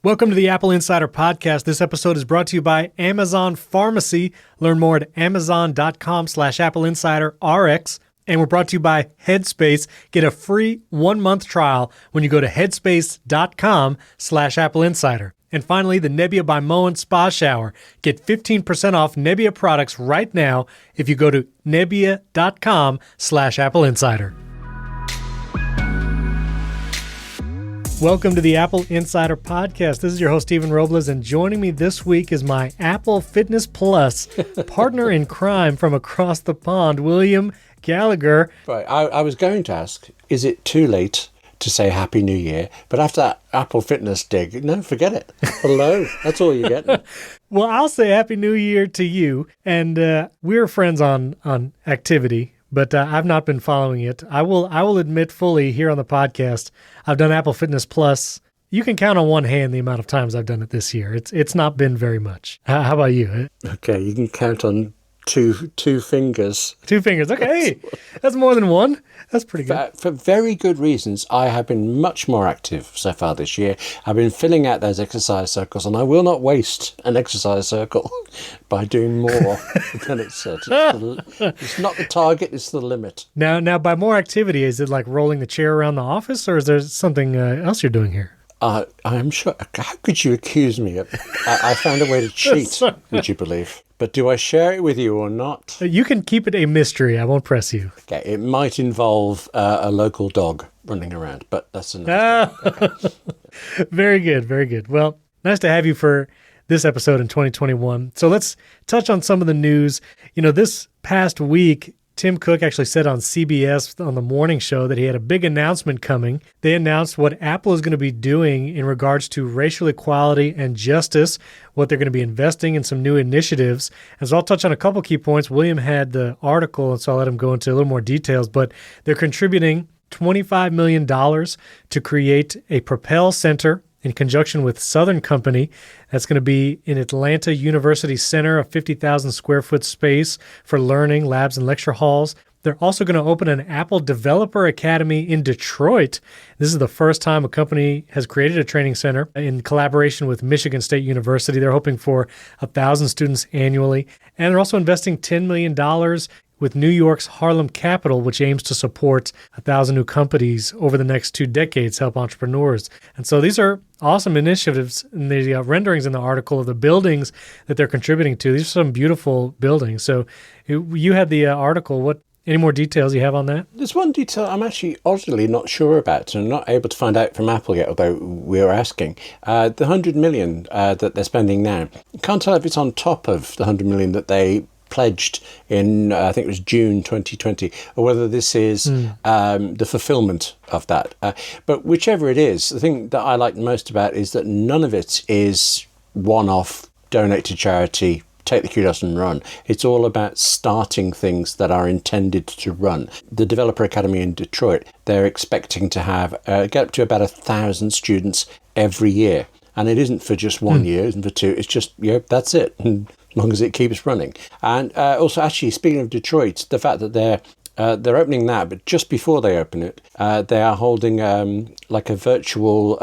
Welcome to the Apple Insider Podcast. This episode is brought to you by Amazon Pharmacy. Learn more at amazon.com/AppleInsiderRx. And we're brought to you by Headspace. Get a free 1-month trial when you go to headspace.com/AppleInsider. And finally, the Nebia by Moen Spa Shower. Get 15% off Nebia products right now if you go to Nebia.com/AppleInsider. Welcome to the Apple Insider Podcast. This is your host, Stephen Robles, and joining me this week is my Apple Fitness Plus partner in crime from across the pond, William Gallagher. Right, I was going to ask, is it too late to say Happy New Year? But after that Apple Fitness dig, no, forget it. Hello, that's all you get. Well, I'll say Happy New Year to you, and we're friends on activity. But I've not been following it. I will admit fully here on the podcast, I've done Apple Fitness Plus. You can count on one hand the amount of times I've done it this year. It's not been very much. How about you? Okay, you can count on two fingers. 2 fingers. Okay, that's more than one. That's pretty good. For very good reasons, I have been much more active so far this year. I've been filling out those exercise circles, and I will not waste an exercise circle by doing more than it said. It's not the target, it's the limit. Now, by more activity, is it like rolling the chair around the office, or is there something else you're doing here? I am sure. How could you accuse me of? I found a way to cheat, would you believe? But do I share it with you or not? You can keep it a mystery. I won't press you. Okay, it might involve a local dog running around, but that's another thing. Okay. Very good, very good. Well, nice to have you for this episode in 2021. So let's touch on some of the news. You know, this past week, Tim Cook actually said on CBS on the morning show that he had a big announcement coming. They announced what Apple is going to be doing in regards to racial equality and justice, what they're going to be investing in, some new initiatives. And so I'll touch on a couple key points. William had the article, and so I'll let him go into a little more details, but they're contributing $25 million to create a Propel Center in conjunction with Southern Company. That's going to be in Atlanta University Center, a 50,000 square foot space for learning, labs, and lecture halls. They're also going to open an Apple Developer Academy in Detroit. This is the first time a company has created a training center in collaboration with Michigan State University. They're hoping for 1,000 students annually. And they're also investing $10 million with New York's Harlem Capital, which aims to support 1,000 new companies over the next 2 decades, help entrepreneurs. And so these are awesome initiatives, and the renderings in the article of the buildings that they're contributing to. These are some beautiful buildings. So you had the article. Any more details you have on that? There's one detail I'm actually oddly not sure about, and I'm not able to find out from Apple yet, although we were asking. The $100 million that they're spending now, can't tell if it's on top of the $100 million that they pledged in, I think it was June 2020, or whether this is the fulfillment of that. But whichever it is, the thing that I like most about it is that none of it is one-off, donate to charity, take the kudos and run. It's all about starting things that are intended to run. The Developer Academy in Detroit, they're expecting to have get up to about 1,000 students every year. And it isn't for just 1 year, it isn't for 2, it's just, that's it. And as long as it keeps running. And also, actually, speaking of Detroit, the fact that they're opening that, but just before they open it, they are holding like a virtual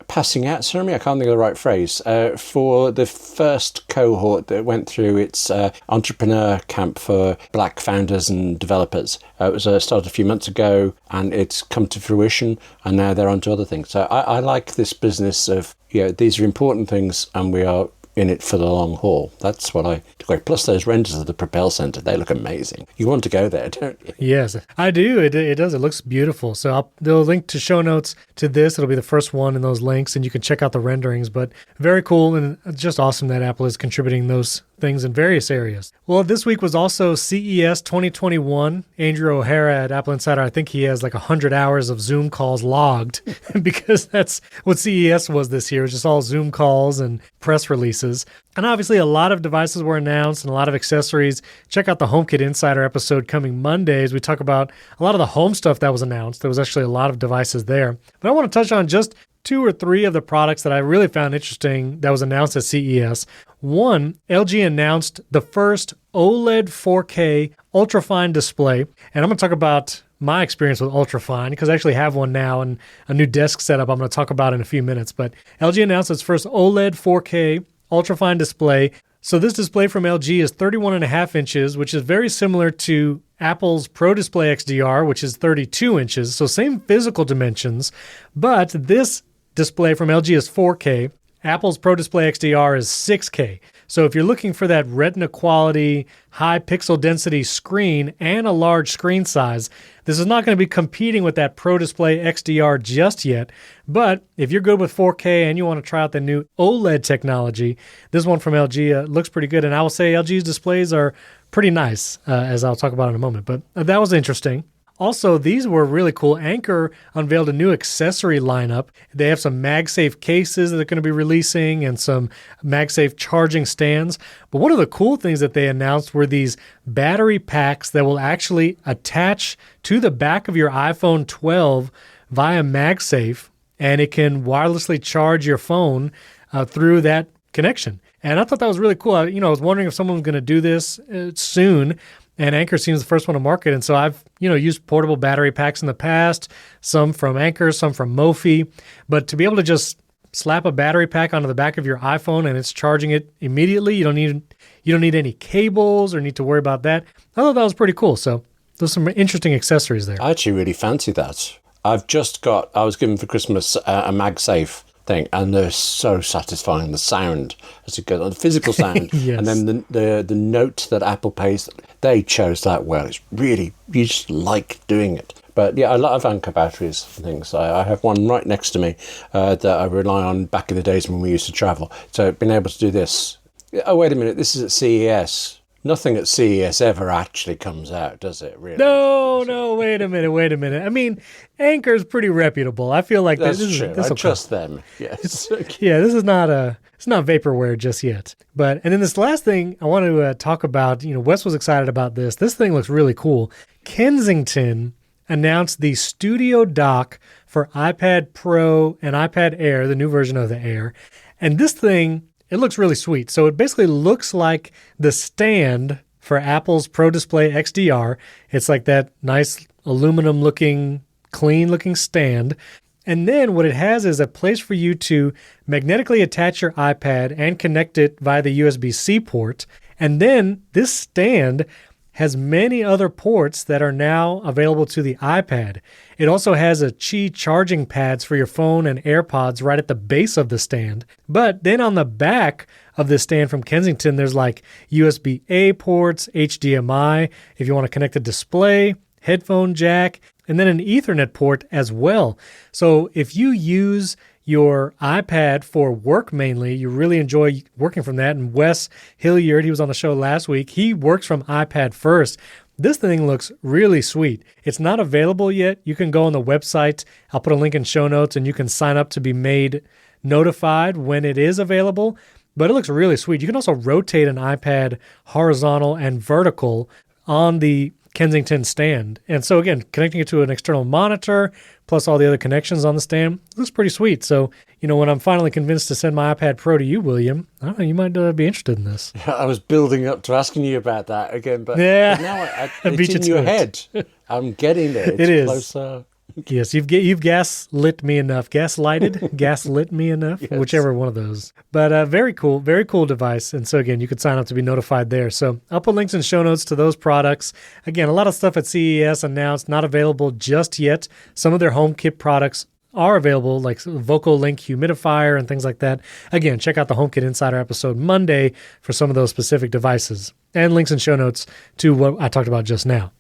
passing out ceremony, I can't think of the right phrase, for the first cohort that went through its entrepreneur camp for Black founders and developers. It was started a few months ago, and it's come to fruition, and now they're on to other things. So I like this business of, these are important things, and we are in it for the long haul. That's what I do. Plus those renders of the Propel Center, they look amazing. You want to go there, don't you? Yes, I do. It does. It looks beautiful. So they'll link to show notes to this. It'll be the first one in those links, and you can check out the renderings. But very cool, and just awesome that Apple is contributing those things in various areas. Well, this week was also CES 2021. Andrew O'Hara at Apple Insider, I think he has like 100 hours of Zoom calls logged because that's what CES was this year. It was just all Zoom calls and press releases. And obviously a lot of devices were announced and a lot of accessories. Check out the HomeKit Insider episode coming Monday as we talk about a lot of the home stuff that was announced. There was actually a lot of devices there. But I want to touch on just 2 or 3 of the products that I really found interesting that was announced at CES. One, LG announced the first OLED 4K ultrafine display. And I'm going to talk about my experience with Ultrafine, because I actually have one now and a new desk setup I'm going to talk about in a few minutes. But LG announced its first OLED 4K Ultrafine display. So this display from LG is 31.5 inches, which is very similar to Apple's Pro Display XDR, which is 32 inches. So same physical dimensions, but this display from LG is 4K. Apple's Pro Display XDR is 6K. So if you're looking for that retina quality, high pixel density screen and a large screen size, this is not going to be competing with that Pro Display XDR just yet. But if you're good with 4K and you want to try out the new OLED technology, this one from LG looks pretty good. And I will say LG's displays are pretty nice, as I'll talk about in a moment. But that was interesting. Also, these were really cool. Anker unveiled a new accessory lineup. They have some MagSafe cases that they're going to be releasing and some MagSafe charging stands. But one of the cool things that they announced were these battery packs that will actually attach to the back of your iPhone 12 via MagSafe, and it can wirelessly charge your phone through that connection. And I thought that was really cool. I was wondering if someone was going to do this soon. And Anker seems the first one to market. And so I've, used portable battery packs in the past, some from Anker, some from Mophie. But to be able to just slap a battery pack onto the back of your iPhone and it's charging it immediately, you don't need any cables or need to worry about that. I thought that was pretty cool. So there's some interesting accessories there. I actually really fancy that. I was given for Christmas a MagSafe thing, and they're so satisfying. The sound as it goes on, the physical sound, yes. And then the note that Apple pays, they chose that well. It's really, you just like doing it. But yeah, a lot of Anker batteries and things. I have one right next to me that I rely on back in the days when we used to travel. So being able to do this. Oh, wait a minute, this is at CES. Nothing at CES ever actually comes out, does it, really? No, wait a minute. I mean, Anker's pretty reputable. I feel like that's this true. I trust them, yes. Yeah, this is it's not vaporware just yet. And then this last thing I want to talk about, Wes was excited about this. This thing looks really cool. Kensington announced the Studio Dock for iPad Pro and iPad Air, the new version of the Air. And this thing, it looks really sweet. So it basically looks like the stand for Apple's Pro Display XDR. It's like that nice aluminum-looking, clean-looking stand. And then what it has is a place for you to magnetically attach your iPad and connect it via the USB-C port. And then this stand has many other ports that are now available to the iPad. It also has a Qi charging pads for your phone and AirPods right at the base of the stand. But then on the back of this stand from Kensington, there's like USB-A ports, HDMI, if you want to connect a display, headphone jack, and then an Ethernet port as well. So if you use your iPad for work mainly, you really enjoy working from that. And Wes Hilliard, he was on the show last week, he works from iPad first. This thing looks really sweet. It's not available yet. You can go on the website. I'll put a link in show notes and you can sign up to be made notified when it is available. But it looks really sweet. You can also rotate an iPad horizontal and vertical on the Kensington stand. And so again, connecting it to an external monitor, plus all the other connections on the stand, looks pretty sweet. So, when I'm finally convinced to send my iPad Pro to you, William, I don't know, you might be interested in this. I was building up to asking you about that again, but yeah. But now it's in your head. I'm getting there. It's it is. Closer. Yes, you've gaslit me enough. Gaslit me enough, yes. Whichever one of those. But very cool device. And so again, you could sign up to be notified there. So I'll put links in show notes to those products. Again, a lot of stuff at CES announced, not available just yet. Some of their HomeKit products are available, like Vocal Link humidifier and things like that. Again, check out the HomeKit Insider episode Monday for some of those specific devices. And links in show notes to what I talked about just now.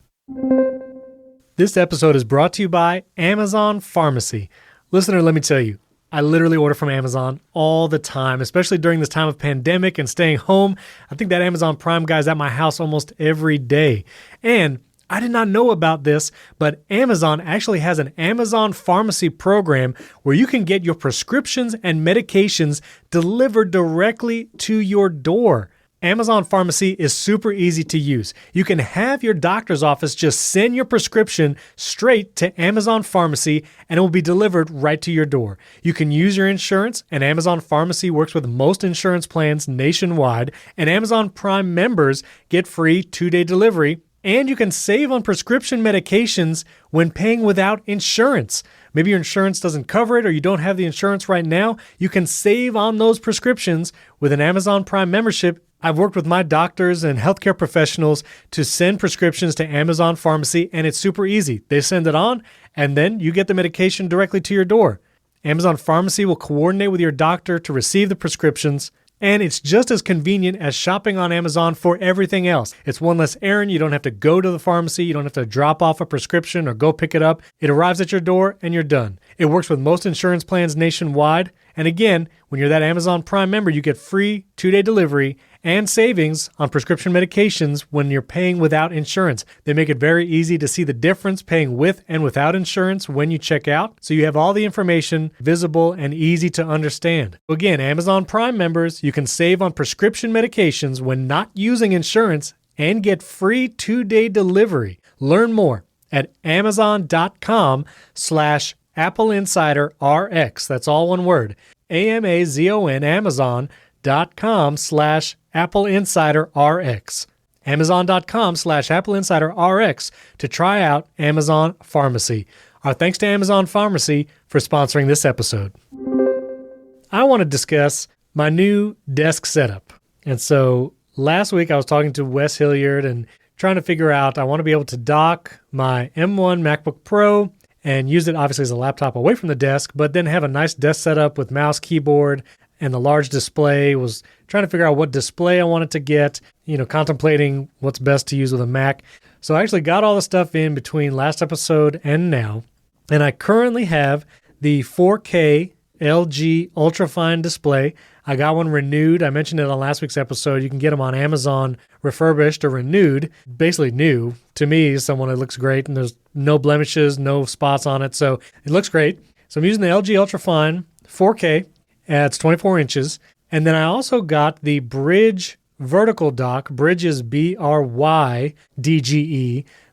This episode is brought to you by Amazon Pharmacy. Listener, let me tell you, I literally order from Amazon all the time, especially during this time of pandemic and staying home. I think that Amazon Prime guy is at my house almost every day. And I did not know about this, but Amazon actually has an Amazon Pharmacy program where you can get your prescriptions and medications delivered directly to your door. Amazon Pharmacy is super easy to use. You can have your doctor's office just send your prescription straight to Amazon Pharmacy and it will be delivered right to your door. You can use your insurance, and Amazon Pharmacy works with most insurance plans nationwide, and Amazon Prime members get free 2-day delivery And you can save on prescription medications when paying without insurance. Maybe your insurance doesn't cover it or you don't have the insurance right now. You can save on those prescriptions with an Amazon Prime membership. I've worked with my doctors and healthcare professionals to send prescriptions to Amazon Pharmacy, and it's super easy. They send it on, and then you get the medication directly to your door. Amazon Pharmacy will coordinate with your doctor to receive the prescriptions, and it's just as convenient as shopping on Amazon for everything else. It's one less errand. You don't have to go to the pharmacy. You don't have to drop off a prescription or go pick it up. It arrives at your door and you're done. It works with most insurance plans nationwide. And again, when you're that Amazon Prime member, you get free 2-day delivery and savings on prescription medications when you're paying without insurance. They make it very easy to see the difference paying with and without insurance when you check out, so you have all the information visible and easy to understand. Again, Amazon Prime members, you can save on prescription medications when not using insurance and get free 2-day delivery. Learn more at amazon.com/AppleInsiderRx. That's all one word. AMAZON, Amazon.com/AppleInsiderRx. Amazon.com/AppleInsiderRx to try out Amazon Pharmacy. Our thanks to Amazon Pharmacy for sponsoring this episode. I want to discuss my new desk setup. And so last week I was talking to Wes Hilliard and trying to figure out, I want to be able to dock my M1 MacBook Pro and use it obviously as a laptop away from the desk, but then have a nice desk setup with mouse, keyboard, and the large display. Was trying to figure out what display I wanted to get, contemplating what's best to use with a Mac. So I actually got all the stuff in between last episode and now, and I currently have the 4K LG Ultrafine display. I got one renewed. I mentioned it on last week's episode. You can get them on Amazon refurbished or renewed, basically new. To me, someone that looks great, and there's no blemishes, no spots on it, so it looks great. So I'm using the LG Ultrafine 4K. It's 24 inches. And then I also got the Bridge vertical dock. Bridge is BRYDGE.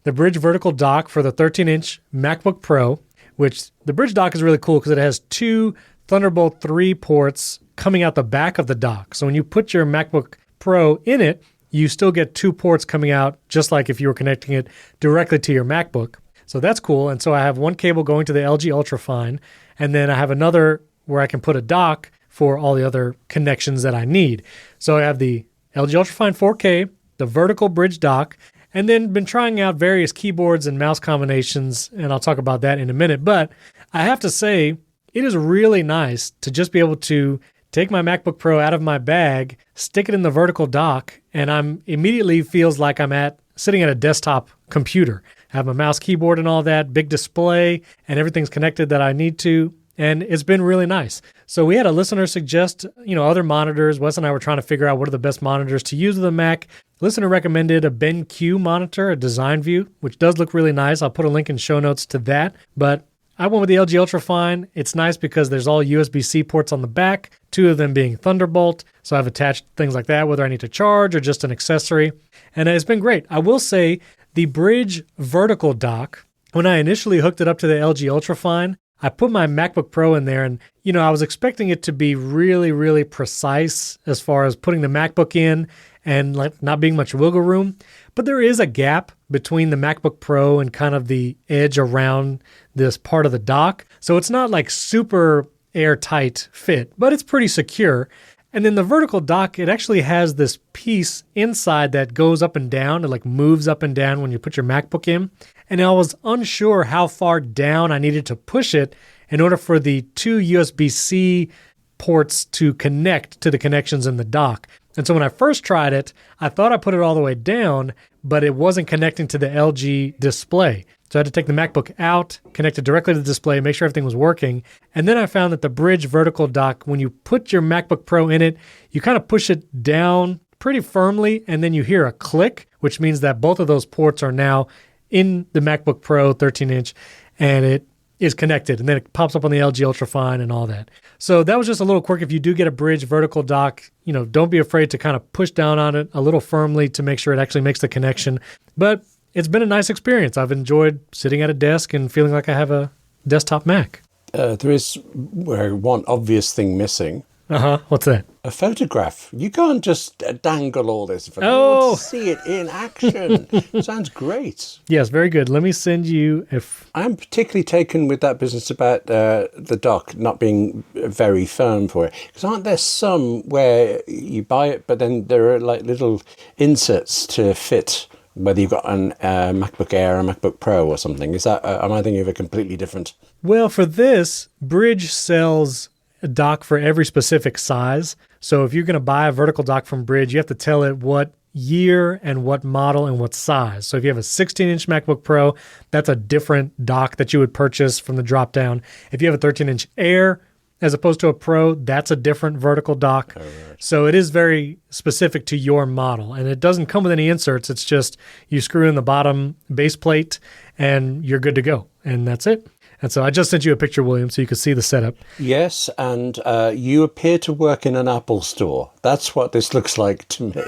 The Bridge vertical dock for the 13-inch MacBook Pro, which the Bridge dock is really cool because it has 2 Thunderbolt 3 ports coming out the back of the dock. So when you put your MacBook Pro in it, you still get 2 ports coming out, just like if you were connecting it directly to your MacBook. So that's cool. And so I have one cable going to the LG Ultrafine, and then I have another where I can put a dock for all the other connections that I need. So I have the LG Ultrafine 4K, the vertical Bridge dock, and then been trying out various keyboards and mouse combinations, and I'll talk about that in a minute. But I have to say, it is really nice to just be able to take my MacBook Pro out of my bag, stick it in the vertical dock, and I'm immediately feels like I'm sitting at a desktop computer. I have my mouse, keyboard, and all that, big display, and everything's connected that I need to. And it's been really nice. So we had a listener suggest, other monitors. Wes and I were trying to figure out what are the best monitors to use with a Mac. Listener recommended a BenQ monitor, a Design View, which does look really nice. I'll put a link in show notes to that. But I went with the LG Ultrafine. It's nice because there's all USB-C ports on the back, 2 of them being Thunderbolt. So I've attached things like that, whether I need to charge or just an accessory. And it's been great. I will say the Bridge vertical dock, when I initially hooked it up to the LG Ultrafine, I put my MacBook Pro in there and, I was expecting it to be really, really precise as far as putting the MacBook in and not being much wiggle room. But there is a gap between the MacBook Pro and kind of the edge around this part of the dock. So it's not like super airtight fit, but it's pretty secure. And then the vertical dock, it actually has this piece inside that goes up and down. It moves up and down when you put your MacBook in. And I was unsure how far down I needed to push it in order for the 2 USB-C ports to connect to the connections in the dock. And so when I first tried it, I thought I put it all the way down, but it wasn't connecting to the LG display. So I had to take the MacBook out, connect it directly to the display, make sure everything was working. And then I found that the Bridge vertical dock, when you put your MacBook Pro in it, you kind of push it down pretty firmly, and then you hear a click, which means that both of those ports are now in the MacBook Pro 13-inch, and it is connected. And then it pops up on the LG Ultrafine and all that. So that was just a little quirk. If you do get a Bridge vertical dock, don't be afraid to kind of push down on it a little firmly to make sure it actually makes the connection. But it's been a nice experience. I've enjoyed sitting at a desk and feeling like I have a desktop Mac. There is one obvious thing missing. What's that? A photograph. You can't just dangle all this. You Oh, want to see it in action. Sounds great. yes, very good. Let me send you if. I'm particularly taken with that business about the dock not being very firm for it. Because aren't there some where you buy it, but then there are like little inserts to fit, whether you've got an MacBook Air or a MacBook Pro or something? Is that, am I thinking of a completely different? Well, for this, Bridge sells a dock for every specific size. So if you're going to buy a vertical dock from Bridge, you have to tell it what year and what model and what size. So if you have a 16-inch MacBook Pro, that's a different dock that you would purchase from the drop down. If you have a 13-inch Air as opposed to a Pro, that's a different vertical dock. Oh, right. So it is very specific to your model. And it doesn't come with any inserts. It's just you screw in the bottom base plate and you're good to go. And that's it. And so I just sent you a picture, William, so you could see the setup. Yes, and you appear to work in an Apple store. That's what this looks like to me.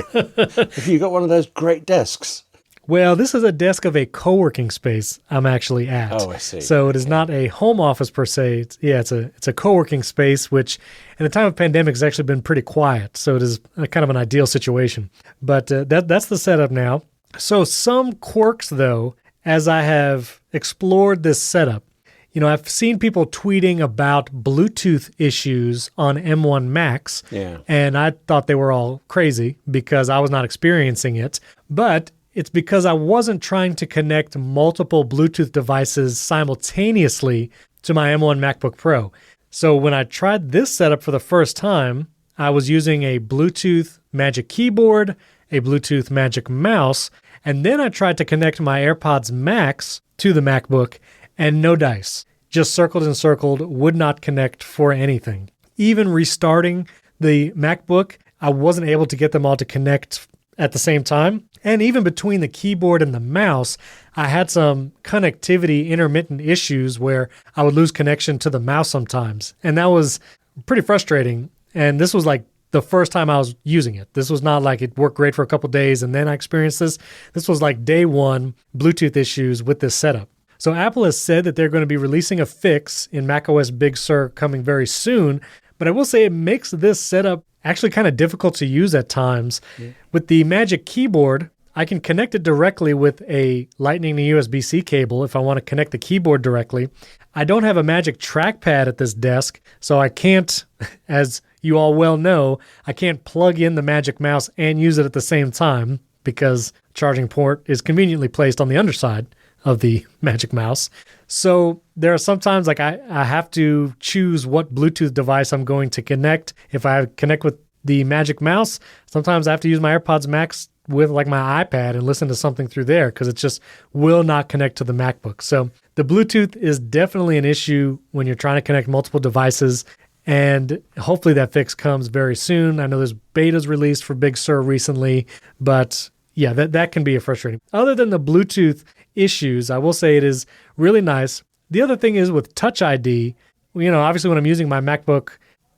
Have you got one of those great desks? Well, this is a desk of a co-working space I'm actually at. Oh, I see. So it is not a home office per se. It's a co-working space, which in the time of pandemic has actually been pretty quiet. So it is a kind of an ideal situation. But that's the setup now. So some quirks, though, as I have explored this setup. You know, I've seen people tweeting about Bluetooth issues on M1 Macs, and I thought they were all crazy because I was not experiencing it. But it's because I wasn't trying to connect multiple Bluetooth devices simultaneously to my M1 MacBook Pro. So when I tried this setup for the first time, I was using a Bluetooth Magic Keyboard, a Bluetooth Magic Mouse, and then I tried to connect my AirPods Max to the MacBook, and no dice. Just circled and circled, would not connect for anything. Even restarting the MacBook, I wasn't able to get them all to connect at the same time. And even between the keyboard and the mouse, I had some connectivity intermittent issues where I would lose connection to the mouse sometimes. And that was pretty frustrating. And this was like the first time I was using it. This was not like it worked great for a couple of days and then I experienced this. This was like day one Bluetooth issues with this setup. So Apple has said that they're going to be releasing a fix in macOS Big Sur coming very soon, but I will say it makes this setup actually kind of difficult to use at times. Yeah. With the Magic Keyboard, I can connect it directly with a Lightning to USB-C cable if I want to connect the keyboard directly. I don't have a Magic Trackpad at this desk, so I can't, as you all well know, I can't plug in the Magic Mouse and use it at the same time because charging port is conveniently placed on the underside of the Magic Mouse. So there are sometimes like I have to choose what Bluetooth device I'm going to connect. If I connect with the Magic Mouse, sometimes I have to use my AirPods Max with like my iPad and listen to something through there because it just will not connect to the MacBook. So the Bluetooth is definitely an issue when you're trying to connect multiple devices. And hopefully that fix comes very soon. I know there's betas released for Big Sur recently, but yeah, that can be frustrating. Other than the Bluetooth issues, I will say it is really nice. The other thing is with Touch ID, you know, obviously when I'm using my MacBook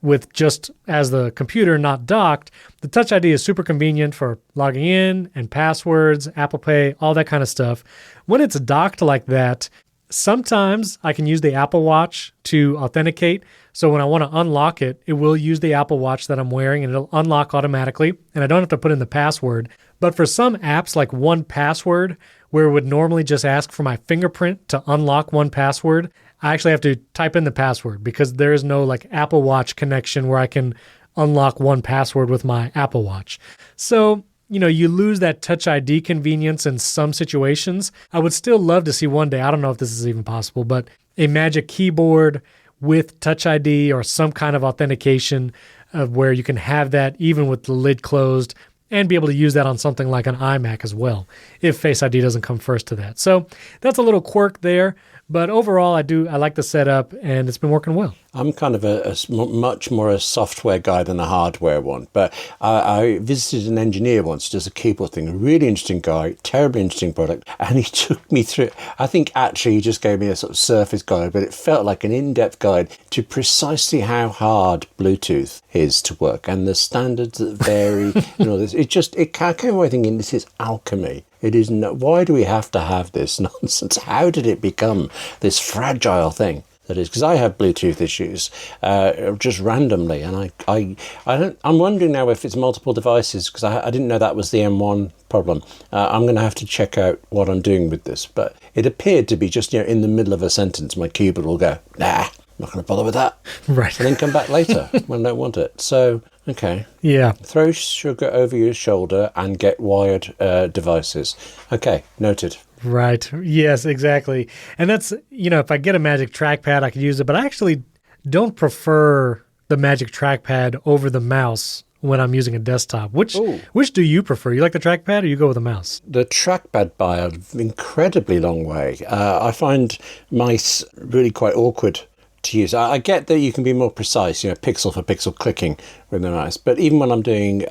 with just as the computer not docked, the Touch ID is super convenient for logging in and passwords, Apple Pay, all that kind of stuff. When it's docked like that, sometimes I can use the Apple Watch to authenticate. So when I want to unlock it, it will use the Apple Watch that I'm wearing and it'll unlock automatically. And I don't have to put in the password. But for some apps like 1Password, where it would normally just ask for my fingerprint to unlock 1Password, I actually have to type in the password because there is no like Apple Watch connection where I can unlock 1Password with my Apple Watch. So, you know, you lose that Touch ID convenience in some situations. I would still love to see one day, I don't know if this is even possible, but a Magic Keyboard with Touch ID or some kind of authentication of where you can have that even with the lid closed and be able to use that on something like an iMac as well, if Face ID doesn't come first to that. So that's a little quirk there, but overall I like the setup and it's been working well. I'm kind of much more a software guy than a hardware one, but I visited an engineer once, does a keyboard thing, a really interesting guy, terribly interesting product, and he took me through it. I think actually he just gave me a sort of surface guide, but it felt like an in-depth guide to precisely how hard Bluetooth is to work and the standards that vary and all this. It came away thinking this is alchemy. It is why do we have to have this nonsense? How did it become this fragile thing? that is, because I have Bluetooth issues just randomly, and I'm wondering now if it's multiple devices, because I didn't know that was the M1 problem. I'm going to have to check out what I'm doing with this, but it appeared to be just in the middle of a sentence, my keyboard will go, nah, I'm not going to bother with that, Right. and then come back later when I don't want it. So, okay. Yeah. Throw sugar over your shoulder and get wired devices. Okay, noted. Right. Yes, exactly. And that's, if I get a Magic Trackpad, I could use it, but I actually don't prefer the Magic Trackpad over the mouse when I'm using a desktop. Which do you prefer? You like the trackpad or you go with the mouse? The trackpad by an incredibly long way. I find mice really quite awkward to use. I get that you can be more precise, pixel for pixel clicking with the mouse, but even when I'm doing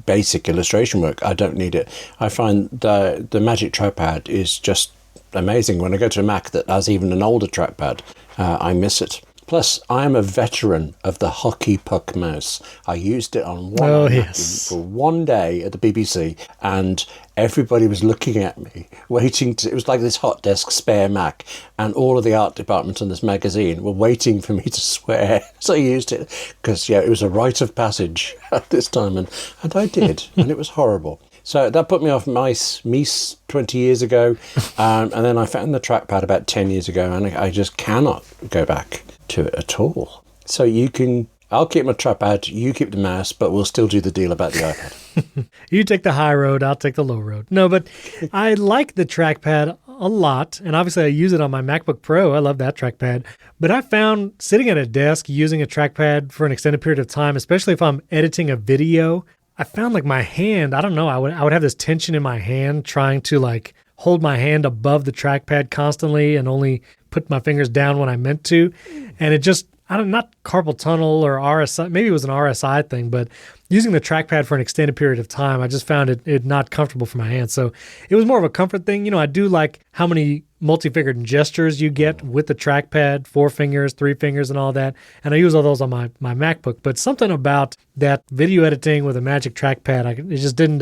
basic illustration work, I don't need it. I find the Magic Trackpad is just amazing. When I go to a Mac that has even an older trackpad, I miss it. Plus, I am a veteran of the hockey puck mouse. I used it on for one day at the BBC, and everybody was looking at me, waiting to... It was like this hot desk spare Mac, and all of the art department on this magazine were waiting for me to swear. So I used it, because, it was a rite of passage at this time, and I did, and it was horrible. So that put me off Mies 20 years ago, and then I found the trackpad about 10 years ago, and I just cannot go back to it at all. So I'll keep my trackpad, you keep the mouse, but we'll still do the deal about the iPad. You take the high road, I'll take the low road. No, but I like the trackpad a lot, and obviously I use it on my MacBook Pro. I love that trackpad. But I found sitting at a desk using a trackpad for an extended period of time, especially if I'm editing a video, I found like my hand, I don't know, I would have this tension in my hand trying to hold my hand above the trackpad constantly and only put my fingers down when I meant to. And it just, not carpal tunnel or RSI, maybe it was an RSI thing, but using the trackpad for an extended period of time, I just found it not comfortable for my hands. So it was more of a comfort thing. I do like how many multi-fingered gestures you get with the trackpad, 4 fingers, 3 fingers, and all that. And I use all those on my MacBook. But something about that video editing with a Magic Trackpad, it just didn't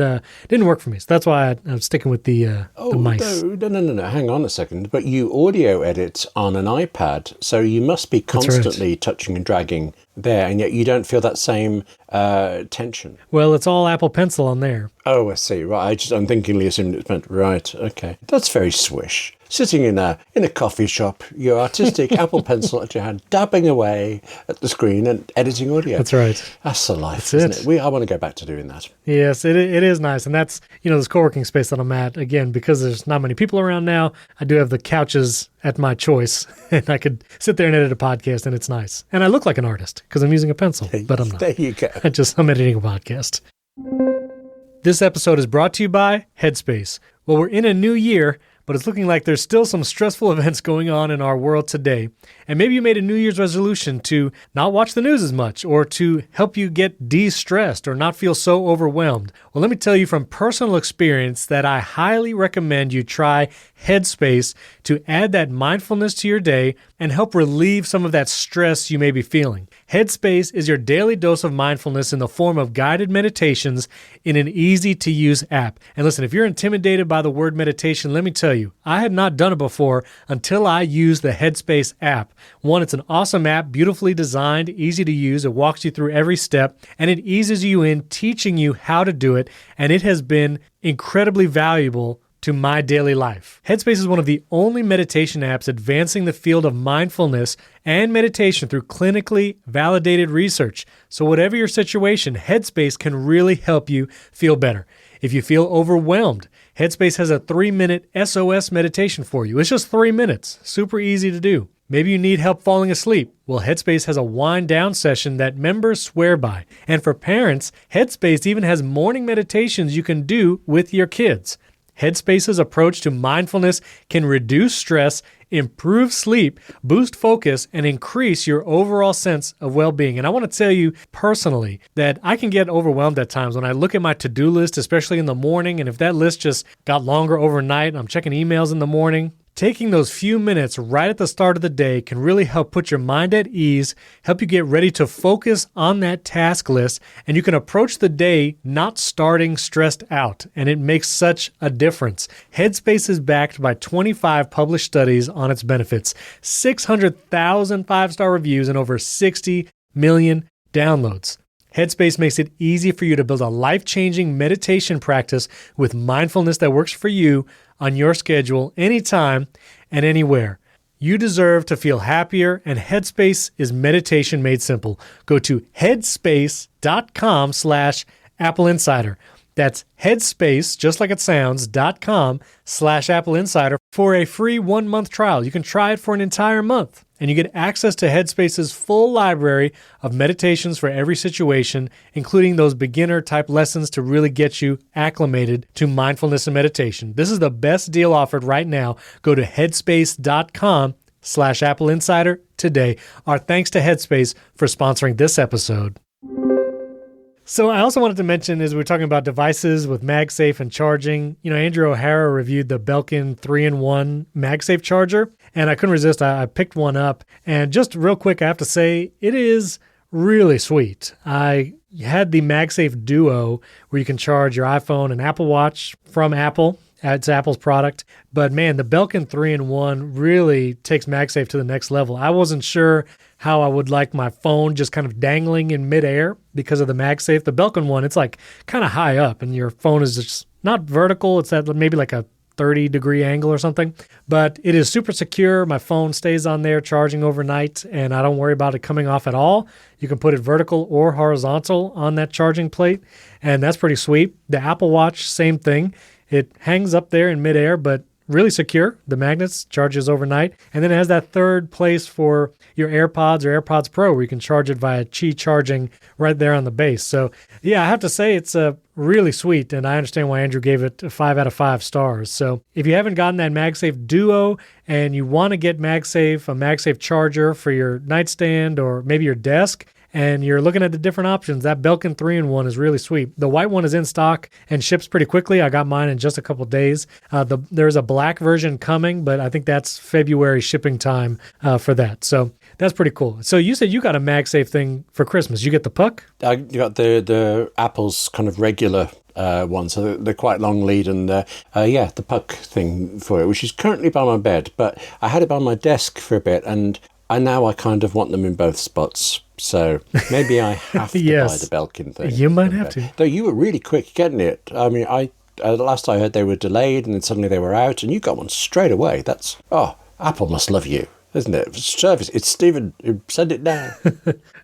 work for me. So that's why I'm sticking with the mice. No. Hang on a second. But you audio edit on an iPad, so you must be constantly touching and dragging there, and yet you don't feel that same tension. Well, it's all Apple Pencil on there. Oh, I see. Right, I just unthinkingly assumed it meant right. Okay, that's very swish. Sitting in a coffee shop, your artistic Apple Pencil at your hand, dabbing away at the screen and editing audio. That's right. That's the life, isn't it? I want to go back to doing that. Yes, it is nice, and that's this co-working space that I'm at. Again, because there's not many people around now, I do have the couches at my choice, and I could sit there and edit a podcast, and it's nice. And I look like an artist because I'm using a pencil, but I'm not. There you go. I'm editing a podcast. This episode is brought to you by Headspace. Well, we're in a new year, but it's looking like there's still some stressful events going on in our world today. And maybe you made a New Year's resolution to not watch the news as much, or to help you get de-stressed or not feel so overwhelmed. Well, let me tell you from personal experience that I highly recommend you try Headspace to add that mindfulness to your day and help relieve some of that stress you may be feeling. Headspace is your daily dose of mindfulness in the form of guided meditations in an easy-to-use app. And listen, if you're intimidated by the word meditation, let me tell you, I had not done it before until I used the Headspace app. One, it's an awesome app, beautifully designed, easy to use. It walks you through every step, and it eases you in, teaching you how to do it, and it has been incredibly valuable to my daily life. Headspace is one of the only meditation apps advancing the field of mindfulness and meditation through clinically validated research. So whatever your situation, Headspace can really help you feel better. If you feel overwhelmed, Headspace has a 3-minute SOS meditation for you. It's just 3 minutes. Super easy to do. Maybe you need help falling asleep. Well, Headspace has a wind down session that members swear by. And for parents, Headspace even has morning meditations you can do with your kids. Headspace's approach to mindfulness can reduce stress, improve sleep, boost focus, and increase your overall sense of well-being. And I want to tell you personally that I can get overwhelmed at times when I look at my to-do list, especially in the morning, and if that list just got longer overnight, I'm checking emails in the morning, Taking those few minutes right at the start of the day can really help put your mind at ease, help you get ready to focus on that task list, and you can approach the day not starting stressed out, and it makes such a difference. Headspace is backed by 25 published studies on its benefits, 600,000 five-star reviews, and over 60 million downloads. Headspace makes it easy for you to build a life-changing meditation practice with mindfulness that works for you on your schedule, anytime and anywhere. You deserve to feel happier, and Headspace is meditation made simple. Go to headspace.com/AppleInsider. That's Headspace, just like it sounds, .com/AppleInsider for a free 1-month trial. You can try it for an entire month, and you get access to Headspace's full library of meditations for every situation, including those beginner-type lessons to really get you acclimated to mindfulness and meditation. This is the best deal offered right now. Go to headspace.com/AppleInsider today. Our thanks to Headspace for sponsoring this episode. So I also wanted to mention, as we're talking about devices with MagSafe and charging, Andrew O'Hara reviewed the Belkin 3-in-1 MagSafe charger, and I couldn't resist. I picked one up, and just real quick, I have to say, it is really sweet. I had the MagSafe Duo, where you can charge your iPhone and Apple Watch from Apple. It's Apple's product. But man, the Belkin 3-in-1 really takes MagSafe to the next level. I wasn't sure how I would like my phone just kind of dangling in midair because of the MagSafe. The Belkin one, it's like kind of high up, and your phone is just not vertical. It's at maybe like a 30-degree angle or something. But it is super secure. My phone stays on there charging overnight, and I don't worry about it coming off at all. You can put it vertical or horizontal on that charging plate, and that's pretty sweet. The Apple Watch, same thing. It hangs up there in midair, but really secure. The magnets charges overnight. And then it has that third place for your AirPods or AirPods Pro, where you can charge it via Qi charging right there on the base. So yeah, I have to say it's really sweet, and I understand why Andrew gave it 5 out of 5 stars. So if you haven't gotten that MagSafe Duo and you want to get a MagSafe charger for your nightstand or maybe your desk, and you're looking at the different options, that Belkin 3-in-1 is really sweet. The white one is in stock and ships pretty quickly. I got mine in just a couple days. There's a black version coming, but I think that's February shipping time for that. So that's pretty cool. So you said you got a MagSafe thing for Christmas. You get the Puck? I got the Apple's kind of regular one, so they're quite long lead, and the Puck thing for it, which is currently by my bed, but I had it by my desk for a bit, and now I kind of want them in both spots. So maybe I have to yes. buy the Belkin thing. You might have to. Though you were really quick getting it. I mean, last I heard they were delayed, and then suddenly they were out, and you got one straight away. Apple must love you, isn't it? Service. It's Stephen who sent it down.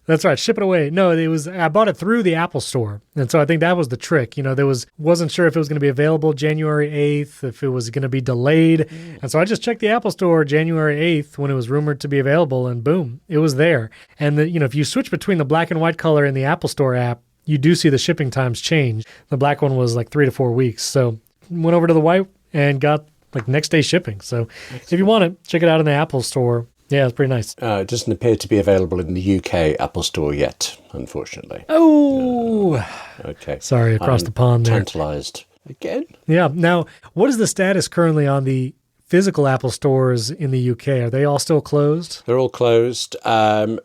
That's right. Ship it away. No, I bought it through the Apple Store. And so I think that was the trick. Wasn't sure if it was going to be available January 8th, if it was going to be delayed. And so I just checked the Apple Store January 8th when it was rumored to be available, and boom, it was there. And if you switch between the black and white color in the Apple Store app, you do see the shipping times change. The black one was like 3 to 4 weeks. So went over to the white and got like next day shipping. So if you want it, check it out in the Apple Store. Yeah, it's pretty nice. It doesn't appear to be available in the UK Apple Store yet, unfortunately. Oh! Okay. Sorry, across the pond there. Tantalized. Again? Yeah. Now, what is the status currently on the physical Apple stores in the UK? Are they all still closed? They're all closed. And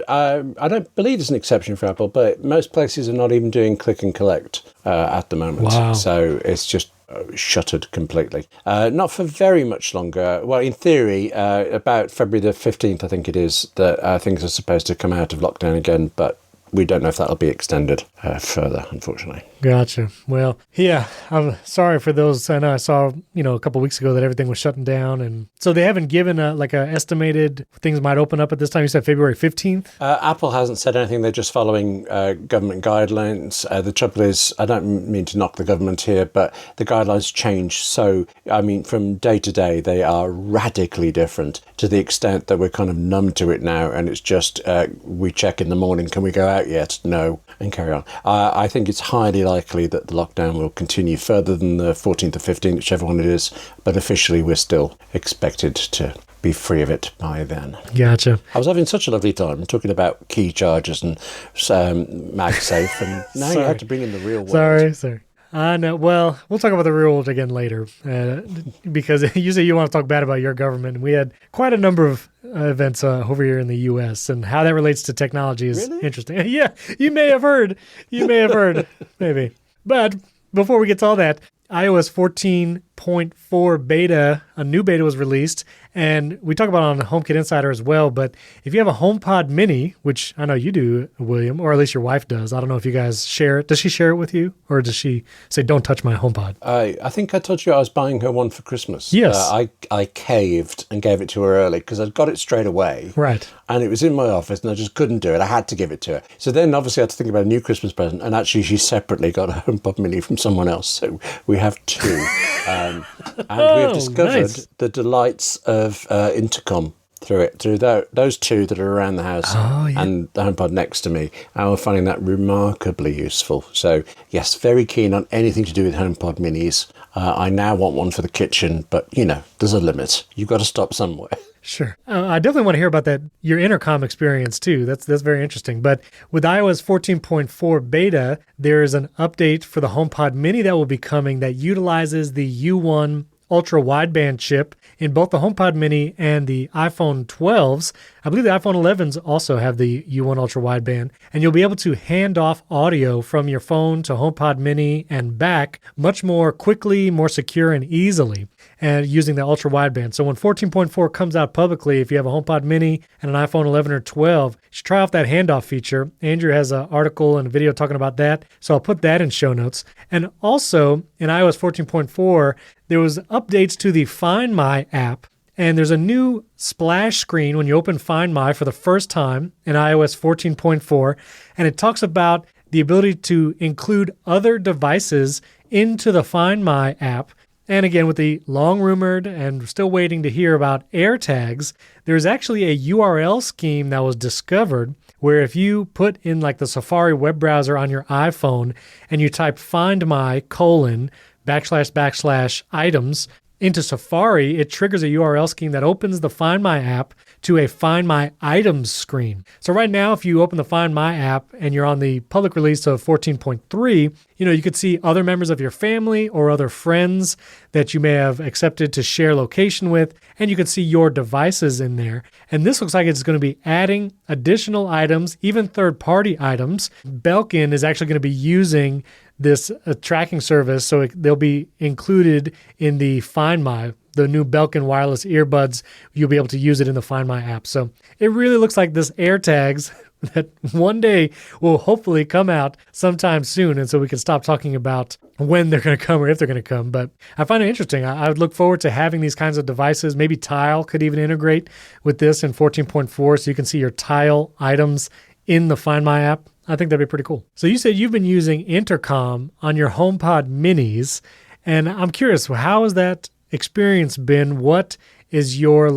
I don't believe there's an exception for Apple, but most places are not even doing click and collect at the moment. Wow. So it's just shuttered completely. Not for very much longer. Well, in theory, about February the 15th, I think it is, that things are supposed to come out of lockdown again, but we don't know if that'll be extended further, unfortunately. Gotcha. Well, yeah, I'm sorry for those. I know I saw, a couple of weeks ago that everything was shutting down. And so they haven't given a estimated things might open up at this time. You said February 15th? Apple hasn't said anything. They're just following government guidelines. The trouble is, I don't mean to knock the government here, but the guidelines change. So, from day to day, they are radically different to the extent that we're kind of numb to it now. And it's just, we check in the morning, can we go out yet? No, and carry on. I think it's highly likely that the lockdown will continue further than the 14th or 15th, whichever one it is, but officially we're still expected to be free of it by then. Gotcha. I was having such a lovely time talking about key chargers and MagSafe, and now you had to bring in the real world. Sorry. I know. Well, we'll talk about the real world again later because you say you want to talk bad about your government. We had quite a number of events over here in the U.S. and how that relates to technology is Really? interesting. Yeah, you may have heard. You may have heard, maybe. But before we get to all that, iOS 14.4 beta, a new beta was released, and we talk about it on HomeKit Insider as well, but if you have a HomePod Mini, which I know you do, William, or at least your wife does, I don't know if you guys share it. Does she share it with you, or does she say, don't touch my HomePod? I think I told you I was buying her one for Christmas. Yes. I caved and gave it to her early because I'd got it straight away. Right. And it was in my office and I just couldn't do it. I had to give it to her. So then obviously I had to think about a new Christmas present, and actually she separately got a HomePod Mini from someone else. So we have two. And we've discovered nice. the delights of intercom through those two that are around the house and the HomePod next to me. And we're finding that remarkably useful. So yes, very keen on anything to do with HomePod Minis. I now want one for the kitchen, but there's a limit. You've got to stop somewhere. Sure. I definitely want to hear about that, your intercom experience too. That's very interesting. But with iOS 14.4 beta, there is an update for the HomePod Mini that will be coming that utilizes the U1 ultra wideband chip in both the HomePod Mini and the iPhone 12s. I believe the iPhone 11s also have the U1 ultra wideband, and you'll be able to hand off audio from your phone to HomePod Mini and back much more quickly, more secure, and easily, and using the ultra wideband. So when 14.4 comes out publicly, if you have a HomePod Mini and an iPhone 11 or 12, you should try off that handoff feature. Andrew has an article and a video talking about that, so I'll put that in show notes. And also in iOS 14.4, there was updates to the Find My app, and there's a new splash screen when you open Find My for the first time in iOS 14.4, and it talks about the ability to include other devices into the Find My app. And again, with the long-rumored and still waiting to hear about AirTags, there's actually a URL scheme that was discovered where if you put in like the Safari web browser on your iPhone and you type find my : / items into Safari, it triggers a URL scheme that opens the Find My app to a Find My items screen. So right now, if you open the Find My app and you're on the public release of 14.3, you could see other members of your family or other friends that you may have accepted to share location with, and you can see your devices in there. And this looks like it's going to be adding additional items, even third-party items. Belkin is actually going to be using this tracking service, so they'll be included in the Find My, the new Belkin wireless earbuds. You'll be able to use it in the Find My app. So it really looks like this AirTags that one day will hopefully come out sometime soon, and so we can stop talking about when they're going to come or if they're going to come. But I find it interesting. I would look forward to having these kinds of devices. Maybe Tile could even integrate with this in 14.4, so you can see your Tile items in the Find My app. I think that'd be pretty cool. So you said you've been using intercom on your HomePod Minis, and I'm curious, how has that experience been? What is your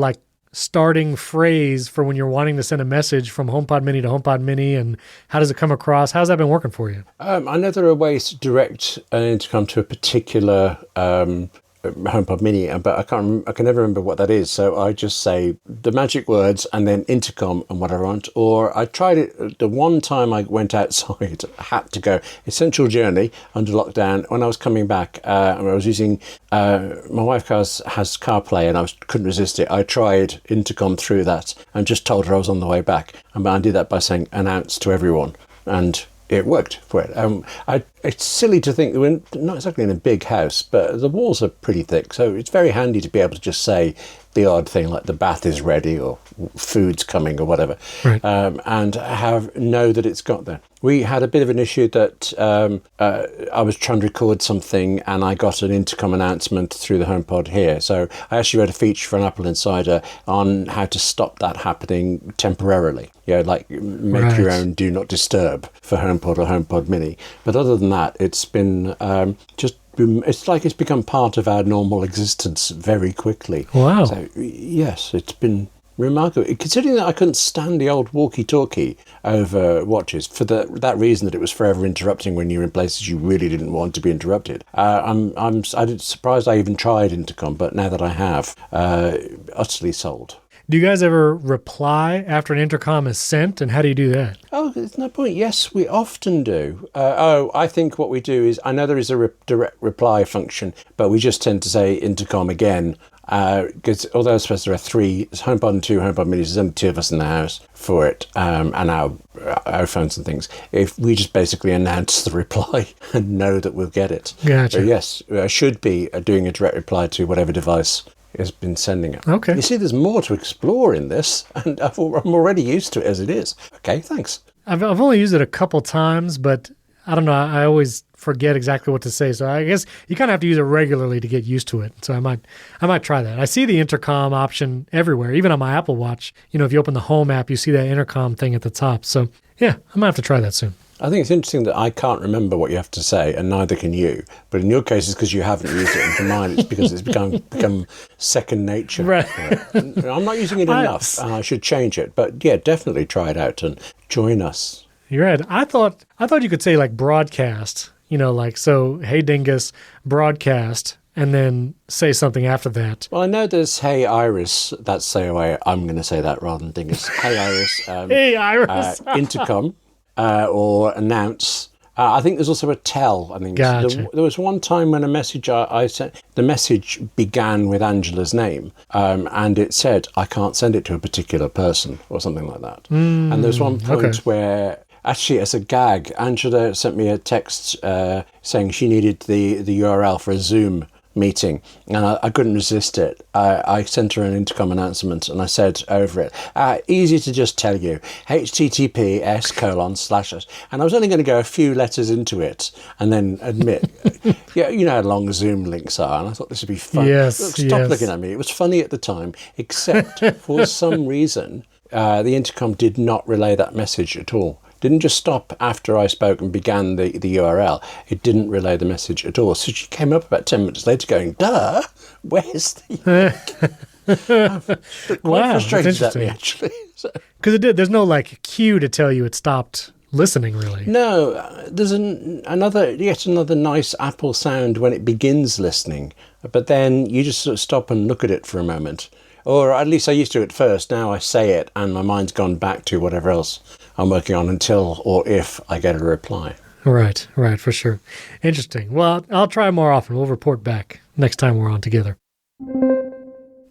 starting phrase for when you're wanting to send a message from HomePod Mini to HomePod Mini, and how does it come across? How's that been working for you? I know there are ways to direct an intercom to a particular HomePod Mini, but I can never remember what that is. So I just say the magic words and then intercom and what I want. Or I tried it the one time I went outside, I had to go essential journey under lockdown. When I was coming back, I was using my wife has CarPlay, and I couldn't resist it. I tried intercom through that and just told her I was on the way back. And I did that by saying announce to everyone, and it worked for it. It's silly to think that we're not exactly in a big house, but the walls are pretty thick, so it's very handy to be able to just say the odd thing like the bath is ready or food's coming or whatever, right. And know that it's got there. We had a bit of an issue that I was trying to record something and I got an intercom announcement through the HomePod here. So I actually read a feature for an AppleInsider on how to stop that happening temporarily. Make your own do not disturb for HomePod or HomePod Mini. But other than that, it's been it's like it's become part of our normal existence very quickly. Wow. So yes, it's been remarkable. Considering that I couldn't stand the old walkie-talkie over watches for that reason, that it was forever interrupting when you're in places you really didn't want to be interrupted. I'm surprised I even tried intercom, but now that I have, utterly sold. Do you guys ever reply after an intercom is sent, and how do you do that? Oh, there's no point. Yes, we often do. I think what we do is, I know there is a direct reply function, but we just tend to say intercom again. Because although I suppose there are 3, HomePod and 2 HomePod minis, there's only 2 of us in the house for it, and our iPhones and things. If we just basically announce the reply and know that we'll get it. Gotcha. So yes, I should be doing a direct reply to whatever device has been sending it. Okay. You see, there's more to explore in this, and I'm already used to it as it is. Okay, thanks. I've only used it a couple times, but I don't know. I always forget exactly what to say. So I guess you kind of have to use it regularly to get used to it. So I might try that. I see the intercom option everywhere, even on my Apple Watch. If you open the Home app, you see that intercom thing at the top. So yeah, I might have to try that soon. I think it's interesting that I can't remember what you have to say, and neither can you. But in your case, it's because you haven't used it, and for mine, it's because it's become second nature. Right. I'm not using it enough, and I should change it. But yeah, definitely try it out and join us. You're right. I thought you could say like broadcast. So hey Dingus, broadcast, and then say something after that. Well, I know there's Hey Iris. That's say away. I'm going to say that rather than Dingus. Hey Iris. Hey Iris. Intercom. Or announce. I think there's also a tell. I think gotcha. There was one time when a message I sent, the message began with Angela's name, and it said, I can't send it to a particular person, or something like that. And there's one point where, actually, as a gag, Angela sent me a text saying she needed the URL for a Zoom meeting, and I couldn't resist it. I sent her an intercom announcement, and I said over it, easy to just tell you, https:// and I was only going to go a few letters into it and then admit, yeah, you know how long Zoom links are, and I thought this would be fun. Yes, Stop looking at me. It was funny at the time, except for some reason, the intercom did not relay that message at all. Didn't just stop after I spoke and began the URL. It didn't relay the message at all. So she came up about 10 minutes later going, duh, where's the... Wow, frustrated at me, actually. Because it did. There's no like cue to tell you it stopped listening, really. No, there's yet another nice Apple sound when it begins listening. But then you just sort of stop and look at it for a moment. Or at least I used to at first. Now I say it and my mind's gone back to whatever else I'm working on until or if I get a reply. Right, for sure. Interesting. Well, I'll try more often. We'll report back next time we're on together.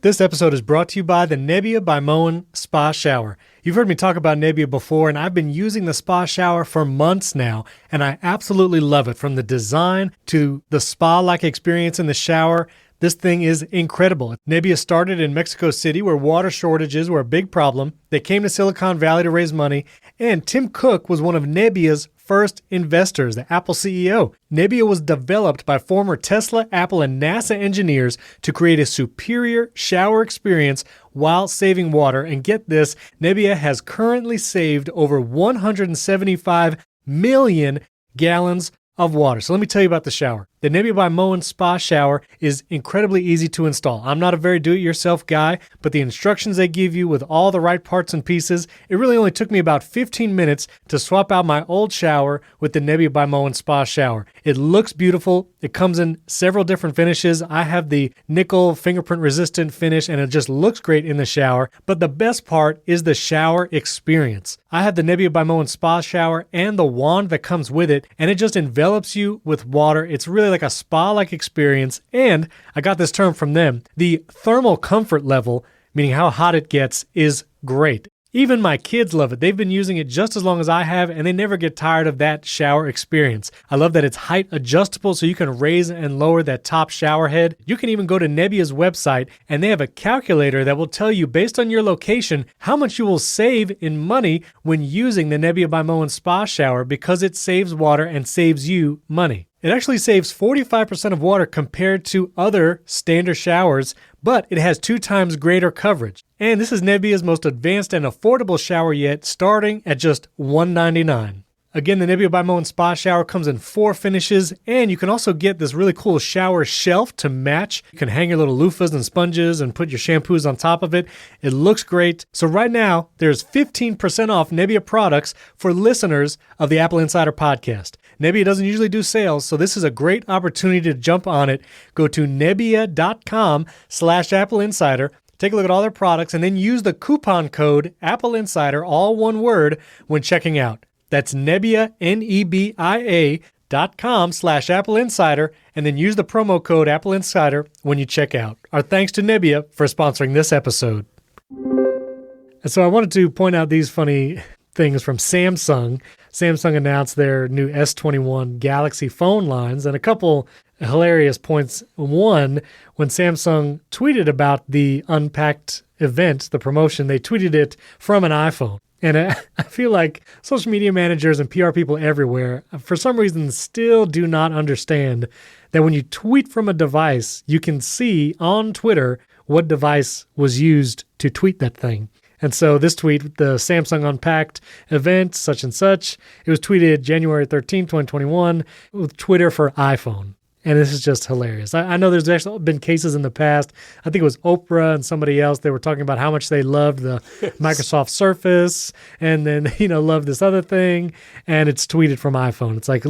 This episode is brought to you by the Nebia by Moen Spa Shower. You've heard me talk about Nebia before, and I've been using the spa shower for months now, and I absolutely love it. From the design to the spa-like experience in the shower, this thing is incredible. Nebia started in Mexico City, where water shortages were a big problem. They came to Silicon Valley to raise money, and Tim Cook was one of Nebia's first investors, the Apple CEO. Nebia was developed by former Tesla, Apple, and NASA engineers to create a superior shower experience while saving water. And get this, Nebia has currently saved over 175 million gallons of water. So let me tell you about the shower. The Nebia by Moen Spa Shower is incredibly easy to install. I'm not a very do-it-yourself guy, but the instructions they give you with all the right parts and pieces, it really only took me about 15 minutes to swap out my old shower with the Nebia by Moen Spa Shower. It looks beautiful. It comes in several different finishes. I have the nickel fingerprint resistant finish, and it just looks great in the shower. But the best part is the shower experience. I have the Nebia by Moen Spa Shower and the wand that comes with it, and it just envelops you with water. It's really like a spa-like experience, and I got this term from them. The thermal comfort level, meaning how hot it gets, is great. Even my kids love it. They've been using it just as long as I have, and they never get tired of that shower experience. I love that it's height adjustable, so you can raise and lower that top shower head. You can even go to Nebia's website, and they have a calculator that will tell you, based on your location, how much you will save in money when using the Nebia by Moen Spa Shower, because it saves water and saves you money. It actually saves 45% of water compared to other standard showers, but it has 2 times greater coverage. And this is Nebia's most advanced and affordable shower yet, starting at just $199. Again, the Nebia by Moen Spa Shower comes in 4 finishes, and you can also get this really cool shower shelf to match. You can hang your little loofahs and sponges and put your shampoos on top of it. It looks great. So right now, there's 15% off Nebia products for listeners of the Apple Insider podcast. Nebia doesn't usually do sales, so this is a great opportunity to jump on it. Go to Nebia.com/Apple Insider. take a look at all their products, and then use the coupon code AppleInsider, all one word, when checking out. That's Nebia, Nebia.com/AppleInsider, and then use the promo code AppleInsider when you check out. Our thanks to Nebia for sponsoring this episode. And so I wanted to point out these funny things from Samsung. Samsung announced their new S21 Galaxy phone lines, and a couple hilarious points. One, when Samsung tweeted about the Unpacked event, the promotion, they tweeted it from an iPhone. And I feel like social media managers and PR people everywhere, for some reason, still do not understand that when you tweet from a device, you can see on Twitter what device was used to tweet that thing. And so this tweet, the Samsung Unpacked event, such and such, it was tweeted January 13, 2021, with Twitter for iPhone. And this is just hilarious. I know there's actually been cases in the past. I think it was Oprah and somebody else. They were talking about how much they loved the Microsoft Surface and then, loved this other thing. And it's tweeted from iPhone. It's like,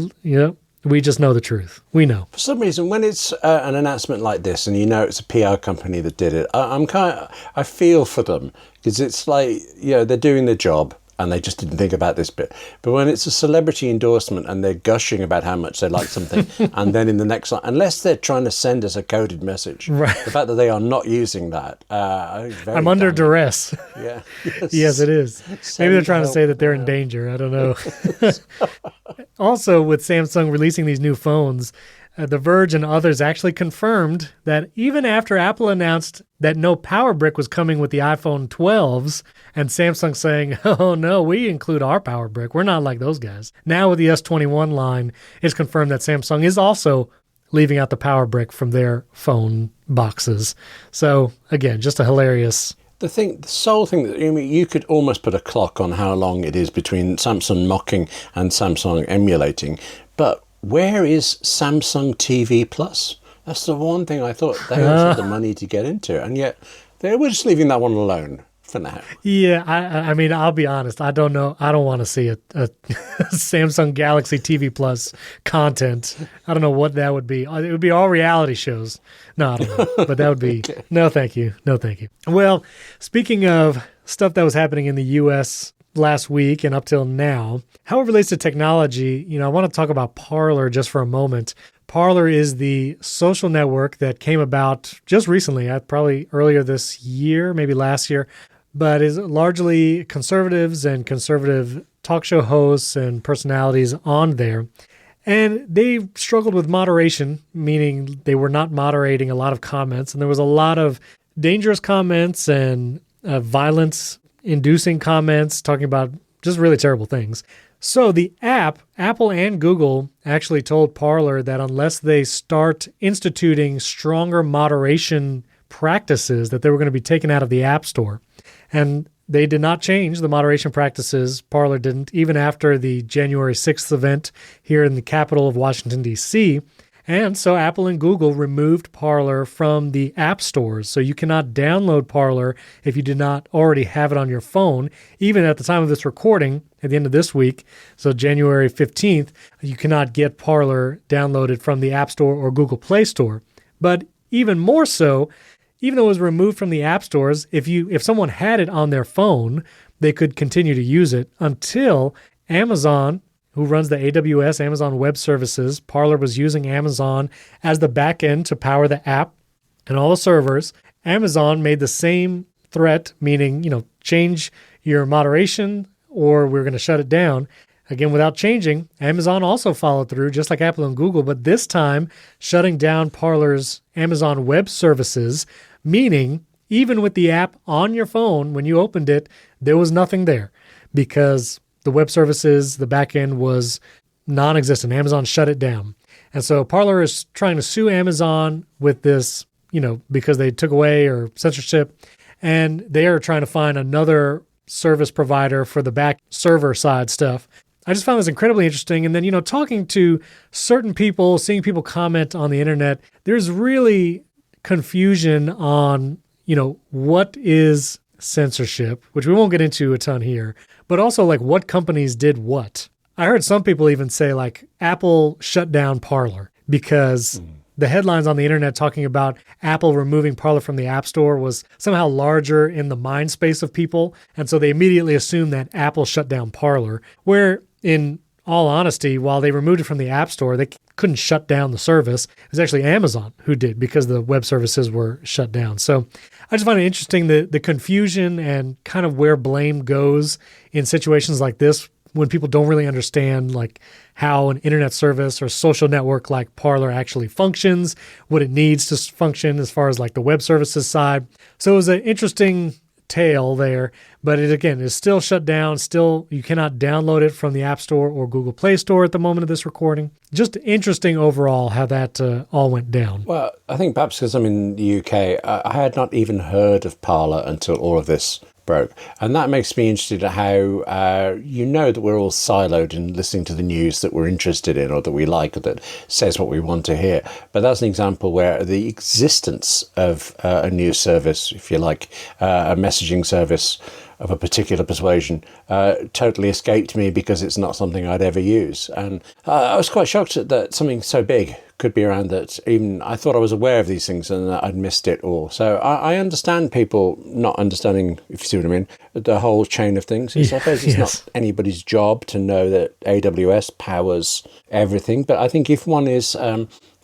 we just know the truth. We know. For some reason, when it's an announcement like this, and it's a PR company that did it, I feel for them, because it's like, they're doing their job and they just didn't think about this bit. But when it's a celebrity endorsement and they're gushing about how much they like something, and then in the next line, unless they're trying to send us a coded message, right. The fact that they are not using that, I'm under duress. Yeah. Yes, it is. Maybe they're trying to say that they're in danger. I don't know. Also, with Samsung releasing these new phones, The Verge and others actually confirmed that even after Apple announced that no power brick was coming with the iPhone 12s, and Samsung saying, oh no, we include our power brick. We're not like those guys. Now with the S21 line, it's confirmed that Samsung is also leaving out the power brick from their phone boxes. So again, just a hilarious... The sole thing that you could almost put a clock on how long it is between Samsung mocking and Samsung emulating, but where is Samsung TV Plus? That's the one thing I thought they also had the money to get into, and yet they were just leaving that one alone for now. Yeah, I mean, I'll be honest. I don't know. I don't want to see a Samsung Galaxy TV Plus content. I don't know what that would be. It would be all reality shows. No, I don't know. But that would be, okay. No, thank you. No, thank you. Well, speaking of stuff that was happening in the U.S. last week and up till now, how it relates to technology, I want to talk about Parler just for a moment. Parler is the social network that came about just recently, probably earlier this year, maybe last year, but is largely conservatives and conservative talk show hosts and personalities on there. And they struggled with moderation, meaning they were not moderating a lot of comments. And there was a lot of dangerous comments and violence-inducing comments talking about just really terrible things. So the Apple and Google actually told Parler that unless they start instituting stronger moderation practices, that they were going to be taken out of the App Store. And they did not change the moderation practices. Parler didn't, even after the January 6th event here in the capital of Washington, D.C. And so Apple and Google removed Parler from the app stores. So you cannot download Parler if you did not already have it on your phone. Even at the time of this recording, at the end of this week, so January 15th, you cannot get Parler downloaded from the App Store or Google Play Store. But even more so, even though it was removed from the app stores, if someone had it on their phone, they could continue to use it until Amazon, who runs the AWS, Amazon Web Services, Parler was using Amazon as the backend to power the app and all the servers. Amazon made the same threat, meaning, change your moderation or we're going to shut it down. Again, without changing, Amazon also followed through, just like Apple and Google, but this time shutting down Parler's Amazon Web Services, meaning even with the app on your phone, when you opened it, there was nothing there because the web services, the backend was non-existent. Amazon shut it down. And so Parler is trying to sue Amazon with this, because they took away or censorship, and they are trying to find another service provider for the back server side stuff. I just found this incredibly interesting. And then, talking to certain people, seeing people comment on the internet, there's really confusion on, what is censorship, which we won't get into a ton here, but also like what companies did what. I heard some people even say like Apple shut down Parler because the headlines on the internet talking about Apple removing Parler from the App Store was somehow larger in the mind space of people. And so they immediately assumed that Apple shut down Parler, where in all honesty, while they removed it from the App Store, they couldn't shut down the service. It was actually Amazon who did, because the web services were shut down. So I just find it interesting, the confusion and kind of where blame goes in situations like this, when people don't really understand like how an internet service or social network like Parler actually functions, what it needs to function as far as like the web services side. So it was an interesting tale there, but it again is still shut down. Still, you cannot download it from the App Store or Google Play Store at the moment of this recording. Just interesting overall how that all went down. Well, I think perhaps because I'm in the UK, I had not even heard of Parler until all of this broke. And that makes me interested in how you know that we're all siloed in listening to the news that we're interested in or that we like or that says what we want to hear. But that's an example where the existence of a news service, if you like, a messaging service of a particular persuasion, totally escaped me because it's not something I'd ever use. And I was quite shocked that something so big could be around that even I thought I was aware of these things and that I'd missed it all. So I understand people not understanding, if you see what I mean, the whole chain of things. I suppose it's not anybody's job to know that AWS powers everything. But I think if one is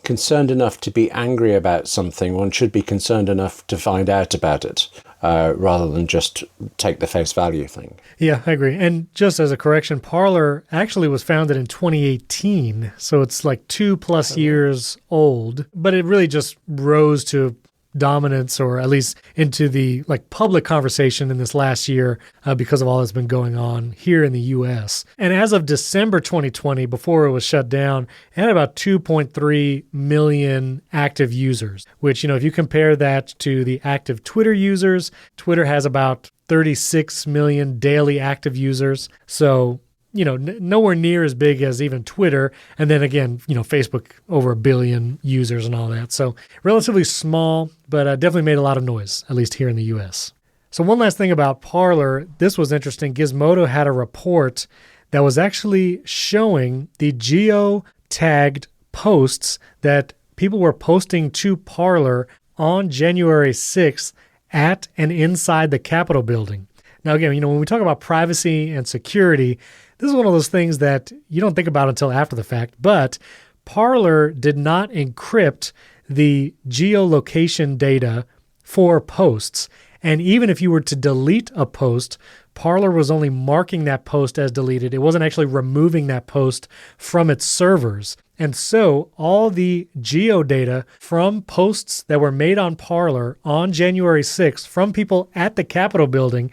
concerned enough to be angry about something, one should be concerned enough to find out about it. Rather than just take the face value thing. Yeah, I agree. And just as a correction, Parler actually was founded in 2018, so it's like 2+ years old, but it really just rose to dominance, or at least into the like public conversation in this last year because of all that's been going on here in the US. And as of December 2020, before it was shut down, it had about 2.3 million active users, which, you know, if you compare that to the active Twitter users, Twitter has about 36 million daily active users. So, you know, nowhere near as big as even Twitter. And then again, you know, Facebook over 1 billion users and all that. So relatively small, but definitely made a lot of noise, at least here in the US. So one last thing about Parler, this was interesting. Gizmodo had a report that was actually showing the geo-tagged posts that people were posting to Parler on January 6th at and inside the Capitol building. Now, again, you know, when we talk about privacy and security, this is one of those things that you don't think about until after the fact, but Parler did not encrypt the geolocation data for posts. And even if you were to delete a post, Parler was only marking that post as deleted. It wasn't actually removing that post from its servers. And so all the geodata from posts that were made on Parler on January 6th from people at the Capitol building,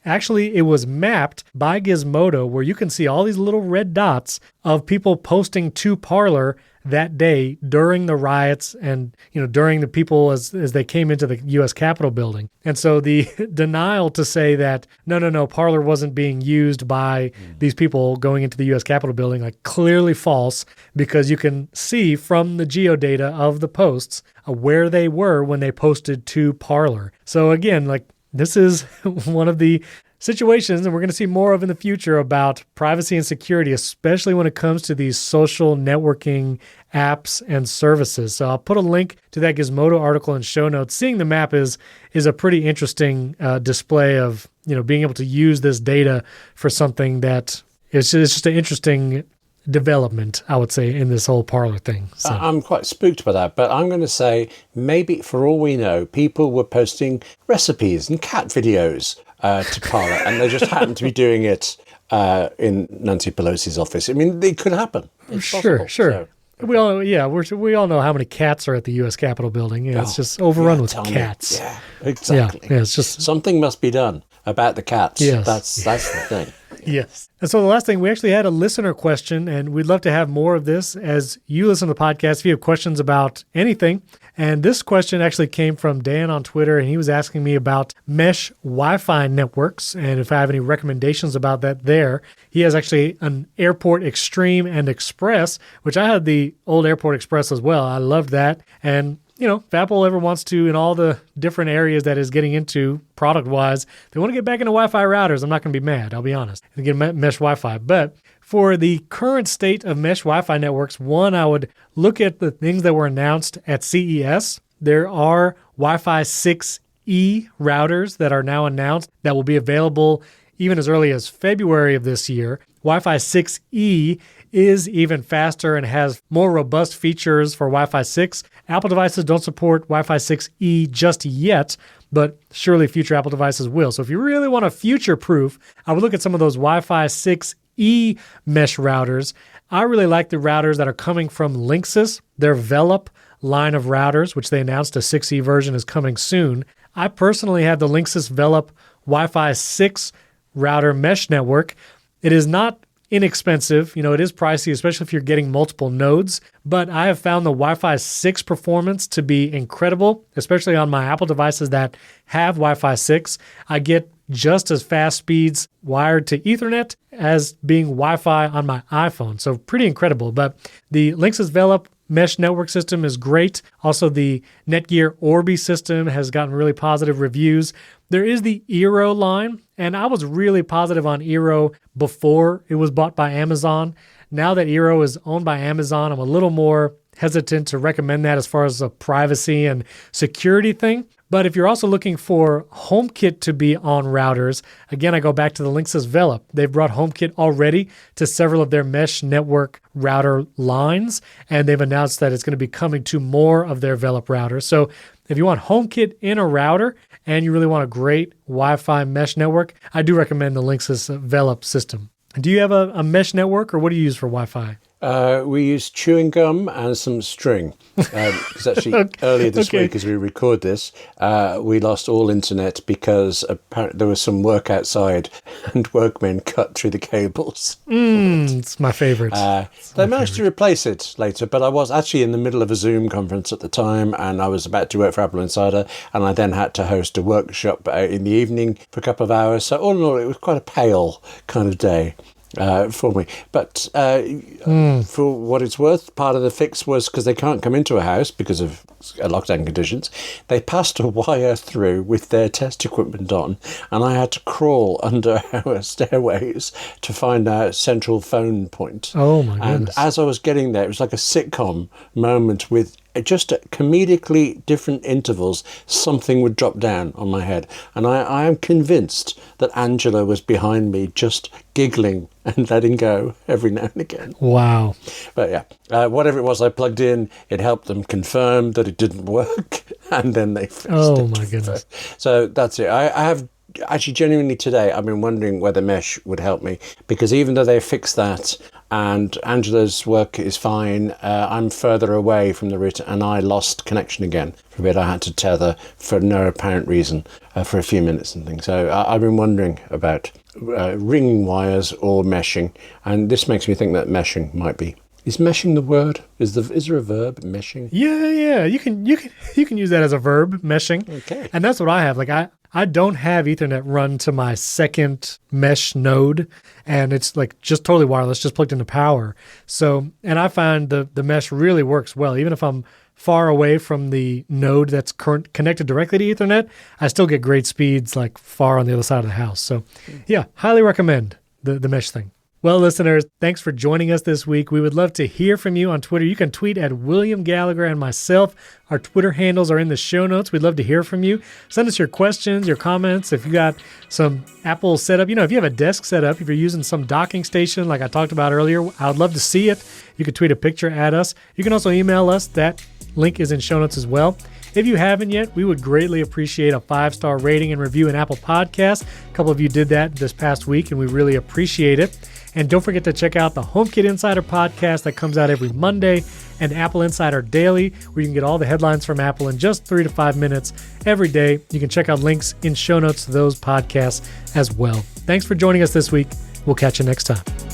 actually, it was mapped by Gizmodo, where you can see all these little red dots of people posting to Parler that day during the riots and, you know, during the people as they came into the U.S. Capitol building. And so the denial to say that, no, Parler wasn't being used by these people going into the U.S. Capitol building, like clearly false, because you can see from the geodata of the posts where they were when they posted to Parler. So again, like, this is one of the situations, and we're going to see more of in the future, about privacy and security, especially when it comes to these social networking apps and services. So I'll put a link to that Gizmodo article in show notes. Seeing the map is a pretty interesting display of, you know, being able to use this data for something that is just an interesting development, I would say, in this whole Parler thing. So. I'm quite spooked by that, but I'm going to say maybe, for all we know, people were posting recipes and cat videos to Parler, and they just happened to be doing it in Nancy Pelosi's office. I mean, it could happen. It's sure. possible, so. We all know how many cats are at the U.S. Capitol building. Yeah, it's just overrun with cats. Yeah, exactly. Yeah, it's just something must be done about the cats. Yes. That's the thing. Yes. And so the last thing, we actually had a listener question, and we'd love to have more of this as you listen to the podcast. If you have questions about anything, and this question actually came from Dan on Twitter, and he was asking me about mesh Wi-Fi networks and if I have any recommendations about that there. He has actually an Airport Extreme and Express, which I had the old Airport Express as well. I loved that. And if Apple ever wants to, in all the different areas that is getting into product-wise, they want to get back into Wi-Fi routers. I'm not going to be mad, I'll be honest, and get mesh Wi-Fi. But for the current state of mesh Wi-Fi networks, one, I would look at the things that were announced at CES. There are Wi-Fi 6E routers that are now announced that will be available even as early as February of this year. Wi-Fi 6E is even faster and has more robust features for Wi-Fi 6. Apple devices don't support Wi-Fi 6E just yet, but surely future Apple devices will. So if you really want a future-proof, I would look at some of those Wi-Fi 6E mesh routers. I really like the routers that are coming from Linksys, their Velop line of routers, which they announced a 6E version is coming soon. I personally have the Linksys Velop Wi-Fi 6 router mesh network. It is not inexpensive. It is pricey, especially if you're getting multiple nodes, but I have found the Wi-Fi 6 performance to be incredible, especially on my Apple devices that have Wi-Fi 6. I get just as fast speeds wired to Ethernet as being Wi-Fi on my iPhone. So pretty incredible. But the Linksys Velop mesh network system is great. Also, the Netgear Orbi system has gotten really positive reviews. There is the Eero line, and I was really positive on Eero before it was bought by Amazon. Now that Eero is owned by Amazon, I'm a little more hesitant to recommend that as far as a privacy and security thing. But if you're also looking for HomeKit to be on routers, again, I go back to the Linksys Velop. They've brought HomeKit already to several of their mesh network router lines, and they've announced that it's going to be coming to more of their Velop routers. So if you want HomeKit in a router and you really want a great Wi-Fi mesh network, I do recommend the Linksys Velop system. Do you have a mesh network, or what do you use for Wi-Fi? We use chewing gum and some string. Because actually earlier this week, as we record this, we lost all internet because apparently there was some work outside and workmen cut through the cables. It's my favorite. They managed to replace it later, but I was actually in the middle of a Zoom conference at the time, and I was about to work for AppleInsider, and I then had to host a workshop in the evening for a couple of hours. So all in all, it was quite a pale kind of day. For me. But for what it's worth, part of the fix was because they can't come into a house because of lockdown conditions. They passed a wire through with their test equipment on, and I had to crawl under our stairways to find our central phone point. Oh, my goodness. And as I was getting there, it was like a sitcom moment with just at comedically different intervals, something would drop down on my head. And I am convinced that Angela was behind me just giggling and letting go every now and again. Wow. But yeah, whatever it was I plugged in, it helped them confirm that it didn't work, and then they fixed it. Oh, my goodness. So that's it. I have actually genuinely today, I've been wondering whether mesh would help me, because even though they fixed that and Angela's work is fine, I'm further away from the router and I lost connection again. For a bit I had to tether for no apparent reason for a few minutes and things. So I've been wondering about ringing wires or meshing, and this makes me think that meshing might be. Is meshing the word? Is there a verb, meshing? Yeah. You can use that as a verb, meshing. Okay. And that's what I have. Like I don't have Ethernet run to my second mesh node, and it's like just totally wireless, just plugged into power. So, and I find the mesh really works well. Even if I'm far away from the node that's connected directly to Ethernet, I still get great speeds like far on the other side of the house. So yeah, highly recommend the mesh thing. Well, listeners, thanks for joining us this week. We would love to hear from you on Twitter. You can tweet at William Gallagher and myself. Our Twitter handles are in the show notes. We'd love to hear from you. Send us your questions, your comments. If you got some Apple setup, if you have a desk set up, if you're using some docking station like I talked about earlier, I would love to see it. You could tweet a picture at us. You can also email us. That link is in show notes as well. If you haven't yet, we would greatly appreciate a 5-star rating and review in Apple Podcasts. A couple of you did that this past week, and we really appreciate it. And don't forget to check out the HomeKit Insider podcast that comes out every Monday, and Apple Insider Daily, where you can get all the headlines from Apple in just 3 to 5 minutes every day. You can check out links in show notes to those podcasts as well. Thanks for joining us this week. We'll catch you next time.